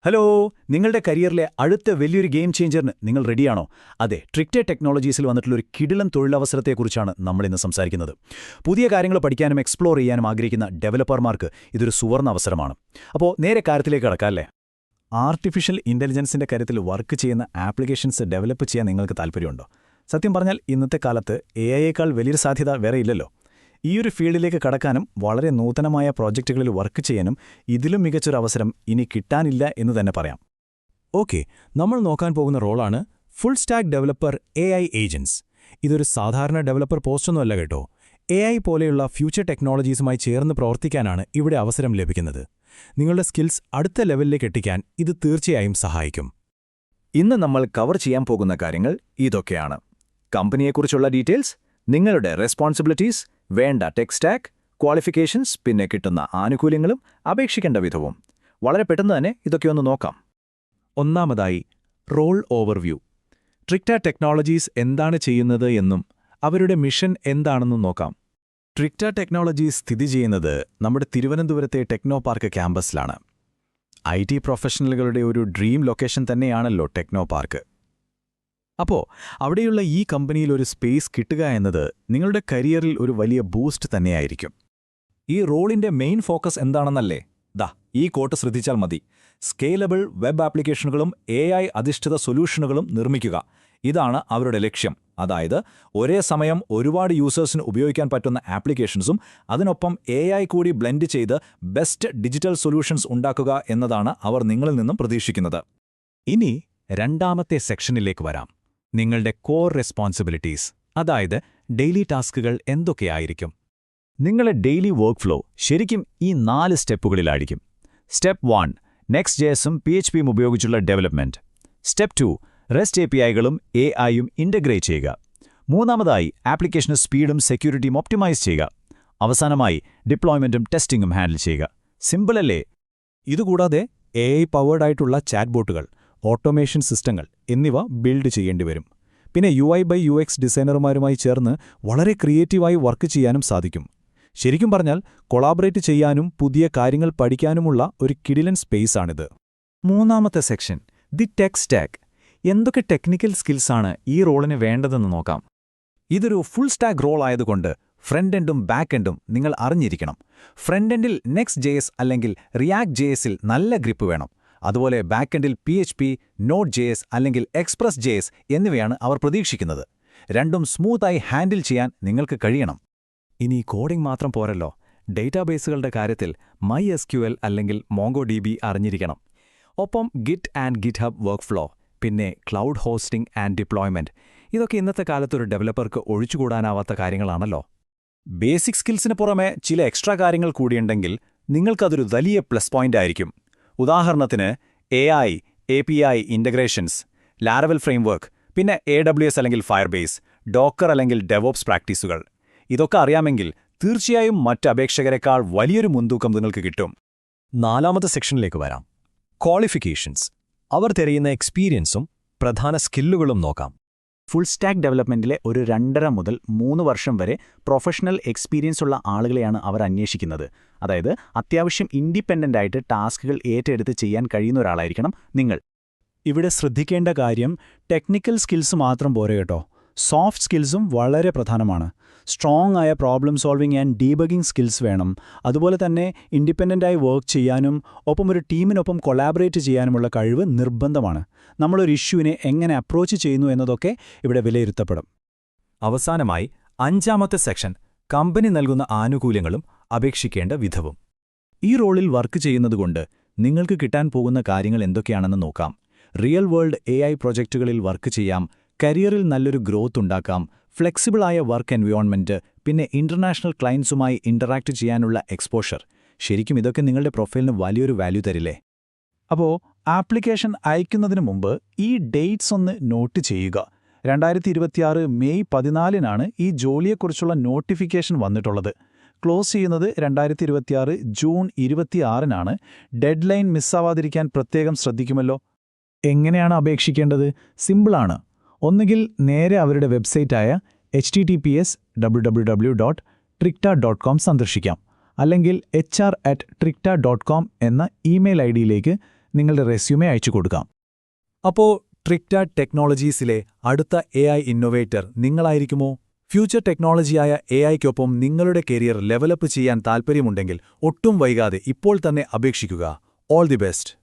Hello, നിങ്ങളുടെ കരിയറിലെ അടുത്ത വലിയൊരു ഗെയിം ചേഞ്ചറിന് നിങ്ങൾ റെഡിയാണോ? അതെ, ട്രിക്റ്റേ ടെക്നോളജീസിൽ വന്നിട്ടുള്ള ഒരു കിടിലൻ തൊഴിലവസരത്തെക്കുറിച്ചാണ് നമ്മളിന്ന് സംസാരിക്കുന്നത്. പുതിയ കാര്യങ്ങൾ പഠിക്കാനും എക്സ്പ്ലോർ ചെയ്യാനും ആഗ്രഹിക്കുന്ന ഡെവലപ്പർമാർക്ക് ഇതൊരു സുവർണ്ണ അവസരമാണ്. അപ്പോൾ നേരെ കാര്യത്തിലേക്ക് കടക്കാം അല്ലേ? ആർട്ടിഫിഷ്യൽ ഇന്റലിജൻസിന്റെ കാര്യത്തിൽ വർക്ക് ചെയ്യുന്ന ആപ്ലിക്കേഷൻസ് ഡെവലപ്പ് ചെയ്യാൻ നിങ്ങൾക്ക് താൽപ്പര്യമുണ്ടോ? സത്യം പറഞ്ഞാൽ ഇന്നത്തെ കാലത്ത് AI-യേക്കാൾ വലിയൊരു സാധ്യത വേറെ ഇല്ലല്ലോ. ഈയൊരു ഫീൽഡിലേക്ക് കടക്കാനും വളരെ നൂതനമായ പ്രോജക്റ്റുകളിൽ വർക്ക് ചെയ്യാനും ഇതിലും മികച്ചൊരു അവസരം ഇനി കിട്ടാനില്ല എന്ന് തന്നെ പറയാം. ഓക്കെ, നമ്മൾ നോക്കാൻ പോകുന്ന റോളാണ് full stack developer AI agents. ഇതൊരു സാധാരണ ഡെവലപ്പർ പോസ്റ്റൊന്നുമല്ല കേട്ടോ. AI പോലെയുള്ള ഫ്യൂച്ചർ ടെക്നോളജീസുമായി ചേർന്ന് പ്രവർത്തിക്കാനാണ് ഇവിടെ അവസരം ലഭിക്കുന്നത്. നിങ്ങളുടെ സ്കിൽസ് അടുത്ത ലെവലിലേക്ക് എത്തിക്കാൻ ഇത് തീർച്ചയായും സഹായിക്കും. ഇന്ന് നമ്മൾ കവർ ചെയ്യാൻ പോകുന്ന കാര്യങ്ങൾ ഇതൊക്കെയാണ്: കമ്പനിയെക്കുറിച്ചുള്ള ഡീറ്റെയിൽസ്, നിങ്ങളുടെ റെസ്പോൺസിബിലിറ്റീസ്, വേണ്ട ടെക് സ്റ്റാക്ക്, ക്വാളിഫിക്കേഷൻസ്, പിന്നെ കിട്ടുന്ന ആനുകൂല്യങ്ങളും അപേക്ഷിക്കേണ്ട വിധവും. വളരെ പെട്ടെന്ന് തന്നെ ഇതൊക്കെ ഒന്ന് നോക്കാം. ഒന്നാമതായി, റോൾ ഓവർവ്യൂ. ട്രിക്റ്റ ടെക്നോളജീസ് എന്താണ് ചെയ്യുന്നത് എന്നും അവരുടെ മിഷൻ എന്താണെന്നും നോക്കാം. ട്രിക്റ്റ ടെക്നോളജീസ് സ്ഥിതി ചെയ്യുന്നത് നമ്മുടെ തിരുവനന്തപുരത്തെ ടെക്നോ പാർക്ക് ക്യാമ്പസിലാണ്. IT പ്രൊഫഷണലുകളുടെ ഒരു ഡ്രീം ലൊക്കേഷൻ തന്നെയാണല്ലോ ടെക്നോ പാർക്ക്. അപ്പോൾ അവിടെയുള്ള ഈ കമ്പനിയിൽ ഒരു സ്പേസ് കിട്ടുക എന്നത് നിങ്ങളുടെ കരിയറിൽ ഒരു വലിയ ബൂസ്റ്റ് തന്നെയായിരിക്കും. ഈ റോളിന്റെ മെയിൻ ഫോക്കസ് എന്താണെന്നല്ലേ? ഈ കോട്ട് ശ്രദ്ധിച്ചാൽ മതി. സ്കെയിലബിൾ വെബ് ആപ്ലിക്കേഷനുകളും AI അധിഷ്ഠിത സൊല്യൂഷനുകളും നിർമ്മിക്കുക. ഇതാണ് അവരുടെ ലക്ഷ്യം. അതായത് ഒരേ സമയം ഒരുപാട് യൂസേഴ്സിന് ഉപയോഗിക്കാൻ പറ്റുന്ന ആപ്ലിക്കേഷൻസും അതിനൊപ്പം AI കൂടി ബ്ലെൻഡ് ചെയ്ത് ബെസ്റ്റ് ഡിജിറ്റൽ സൊല്യൂഷൻസ് ഉണ്ടാക്കുക എന്നതാണ് അവർ നിങ്ങളിൽ നിന്നും പ്രതീക്ഷിക്കുന്നത്. ഇനി രണ്ടാമത്തെ സെക്ഷനിലേക്ക് വരാം. നിങ്ങളുടെ കോർ റെസ്പോൺസിബിലിറ്റീസ്, അതായത് ഡെയിലി ടാസ്കുകൾ എന്തൊക്കെയായിരിക്കും? നിങ്ങളുടെ ഡെയിലി വർക്ക് ഫ്ലോ ശരിക്കും ഈ 4 സ്റ്റെപ്പുകളിലായിരിക്കും. സ്റ്റെപ്പ് 1, Next.js-ഉം PHP-യും ഉപയോഗിച്ചുള്ള ഡെവലപ്മെന്റ്. സ്റ്റെപ്പ് 2, REST API-കളും AI-യും ഇൻ്റഗ്രേറ്റ് ചെയ്യുക. മൂന്നാമതായി, ആപ്ലിക്കേഷന് സ്പീഡും സെക്യൂരിറ്റിയും ഒപ്റ്റിമൈസ് ചെയ്യുക. അവസാനമായി, ഡിപ്ലോയ്മെന്റും ടെസ്റ്റിംഗും ഹാൻഡിൽ ചെയ്യുക. സിമ്പിളല്ലേ? ഇതുകൂടാതെ AI പവേർഡ് ആയിട്ടുള്ള ചാറ്റ് ബോട്ടുകൾ, ഓട്ടോമേഷൻ സിസ്റ്റങ്ങൾ എന്നിവ ബിൽഡ് ചെയ്യേണ്ടിവരും. പിന്നെ UI/UX ഡിസൈനർമാരുമായി ചേർന്ന് വളരെ ക്രിയേറ്റീവായി വർക്ക് ചെയ്യാനും സാധിക്കും. ശരിക്കും പറഞ്ഞാൽ കൊളാബറേറ്റ് ചെയ്യാനും പുതിയ കാര്യങ്ങൾ പഠിക്കാനുമുള്ള ഒരു കിടിലൻ സ്പേസാണിത്. മൂന്നാമത്തെ സെക്ഷൻ, ദി ടെക് സ്റ്റാക്ക്. എന്തൊക്കെ ടെക്നിക്കൽ സ്കിൽസാണ് ഈ റോളിന് വേണ്ടതെന്ന് നോക്കാം. ഇതൊരു ഫുൾ സ്റ്റാക്ക് റോൾ ആയതുകൊണ്ട് ഫ്രണ്ട് എൻഡും ബാക്ക് എൻഡും നിങ്ങൾ അറിഞ്ഞിരിക്കണം. ഫ്രണ്ട് എൻഡിൽ Next.js അല്ലെങ്കിൽ React.js-ൽ നല്ല ഗ്രിപ്പ് വേണം. അതുപോലെ ബാക്ക് എൻഡിൽ PHP, Node.js അല്ലെങ്കിൽ Express.js എന്നിവയാണ് അവർ പ്രതീക്ഷിക്കുന്നത്. രണ്ടും സ്മൂത്തായി ഹാൻഡിൽ ചെയ്യാൻ നിങ്ങൾക്ക് കഴിയണം. ഇനി കോഡിംഗ് മാത്രം പോരല്ലോ. ഡേറ്റാബേസുകളുടെ കാര്യത്തിൽ MySQL അല്ലെങ്കിൽ MongoDB അറിഞ്ഞിരിക്കണം. ഒപ്പം git and GitHub work flow, പിന്നെ ക്ലൗഡ് ഹോസ്റ്റിംഗ് ആൻഡ് ഡിപ്ലോയ്മെന്റ്. ഇതൊക്കെ ഇന്നത്തെ കാലത്തൊരു ഡെവലപ്പർക്ക് ഒഴിച്ചുകൂടാനാവാത്ത കാര്യങ്ങളാണല്ലോ. ബേസിക് സ്കിൽസിന് പുറമെ ചില എക്സ്ട്രാ കാര്യങ്ങൾ കൂടിയുണ്ടെങ്കിൽ നിങ്ങൾക്കതൊരു വലിയ പ്ലസ് പോയിന്റ് ആയിരിക്കും. ഉദാഹരണത്തിന് AI, API ഇൻ്റഗ്രേഷൻസ്, ലാരവൽ ഫ്രെയിംവർക്ക്, പിന്നെ AWS അല്ലെങ്കിൽ ഫയർബേസ്, ഡോക്കർ അല്ലെങ്കിൽ ഡെവോപ്സ് പ്രാക്ടീസുകൾ. ഇതൊക്കെ അറിയാമെങ്കിൽ തീർച്ചയായും മറ്റ് അപേക്ഷകരെക്കാൾ വലിയൊരു മുൻതൂക്കം നിങ്ങൾക്ക് കിട്ടും. നാലാമത്തെ സെക്ഷനിലേക്ക് വരാം. ക്വാളിഫിക്കേഷൻസ്. അവർ തിരയുന്ന എക്സ്പീരിയൻസും പ്രധാന സ്കില്ലുകളും നോക്കാം. ഫുൾ സ്റ്റാക്ക് ഡെവലപ്മെന്റിലെ ഒരു 2.5 മുതൽ 3 വർഷം വരെ പ്രൊഫഷണൽ എക്സ്പീരിയൻസ് ഉള്ള ആളുകളെയാണ് അവർ അന്വേഷിക്കുന്നത്. അതായത് അത്യാവശ്യം ഇൻഡിപെൻഡൻ്റ് ആയിട്ട് ടാസ്കുകൾ ഏറ്റെടുത്ത് ചെയ്യാൻ കഴിയുന്ന ഒരാളായിരിക്കണം നിങ്ങൾ. ഇവിടെ ശ്രദ്ധിക്കേണ്ട കാര്യം ടെക്നിക്കൽ സ്കിൽസ് മാത്രം പോരെ കേട്ടോ. സോഫ്റ്റ് സ്കിൽസും വളരെ പ്രധാനമാണ്. സ്ട്രോങ് ആയ problem solving and debugging skills വേണം. അതുപോലെ തന്നെ ഇൻഡിപെൻഡൻ്റായി വർക്ക് ചെയ്യാനും ഒപ്പം ഒരു ടീമിനൊപ്പം കൊളാബറേറ്റ് ചെയ്യാനുമുള്ള കഴിവ് നിർബന്ധമാണ്. നമ്മളൊരു ഇഷ്യൂവിനെ എങ്ങനെ അപ്രോച്ച് ചെയ്യുന്നു എന്നതൊക്കെ ഇവിടെ വിലയിരുത്തപ്പെടും. അവസാനമായി 5ാമത്തെ സെക്ഷൻ, കമ്പനി നൽകുന്ന ആനുകൂല്യങ്ങളും അപേക്ഷിക്കേണ്ട വിധവും. ഈ റോളിൽ വർക്ക് ചെയ്യുന്നതുകൊണ്ട് നിങ്ങൾക്ക് കിട്ടാൻ പോകുന്ന കാര്യങ്ങൾ എന്തൊക്കെയാണെന്ന് നോക്കാം. റിയൽ വേൾഡ് AI പ്രൊജക്റ്റുകളിൽ വർക്ക് ചെയ്യാം, കരിയറിൽ നല്ലൊരു ഗ്രോത്ത് ഉണ്ടാക്കാം, ഫ്ലെക്സിബിളായ വർക്ക് എൻവയോൺമെന്റ്, പിന്നെ ഇന്റർനാഷണൽ ക്ലയൻസുമായി ഇന്ററാക്ട് ചെയ്യാനുള്ള എക്സ്പോഷർ. ശരിക്കും ഇതൊക്കെ നിങ്ങളുടെ പ്രൊഫൈലിന് വലിയൊരു വാല്യൂ തരില്ലേ? അപ്പോൾ ആപ്ലിക്കേഷൻ അയക്കുന്നതിന് മുമ്പ് ഈ ഡേറ്റ്സ് ഒന്ന് നോട്ട് ചെയ്യുക. 2026 മെയ് 14-നാണ് ഈ ജോലിയെക്കുറിച്ചുള്ള നോട്ടിഫിക്കേഷൻ വന്നിട്ടുള്ളത്. ക്ലോസ് ചെയ്യുന്നത് 2026 ജൂൺ 26-നാണ്. ഡെഡ് ലൈൻ മിസ്സാവാതിരിക്കാൻ പ്രത്യേകം ശ്രദ്ധിക്കുമല്ലോ. എങ്ങനെയാണ് അപേക്ഷിക്കേണ്ടത്? സിമ്പിളാണ്. ഒന്നുകിൽ നേരെ അവരുടെ വെബ്സൈറ്റായ https://www.tricta.com സന്ദർശിക്കാം. അല്ലെങ്കിൽ HR@tricta.com എന്ന ഇമെയിൽ ID-യിലേക്ക് നിങ്ങളുടെ റെസ്യൂമെ അയച്ചു കൊടുക്കാം. അപ്പോൾ ട്രിക്റ്റ ടെക്നോളജീസിലെ അടുത്ത AI ഇന്നൊവേറ്റർ നിങ്ങളായിരിക്കുമോ? ഫ്യൂച്ചർ ടെക്നോളജിയായ AIക്കൊപ്പം നിങ്ങളുടെ കരിയർ ലെവലപ്പ് ചെയ്യാൻ താൽപ്പര്യമുണ്ടെങ്കിൽ ഒട്ടും വൈകാതെ ഇപ്പോൾ തന്നെ അപേക്ഷിക്കുക. All the best.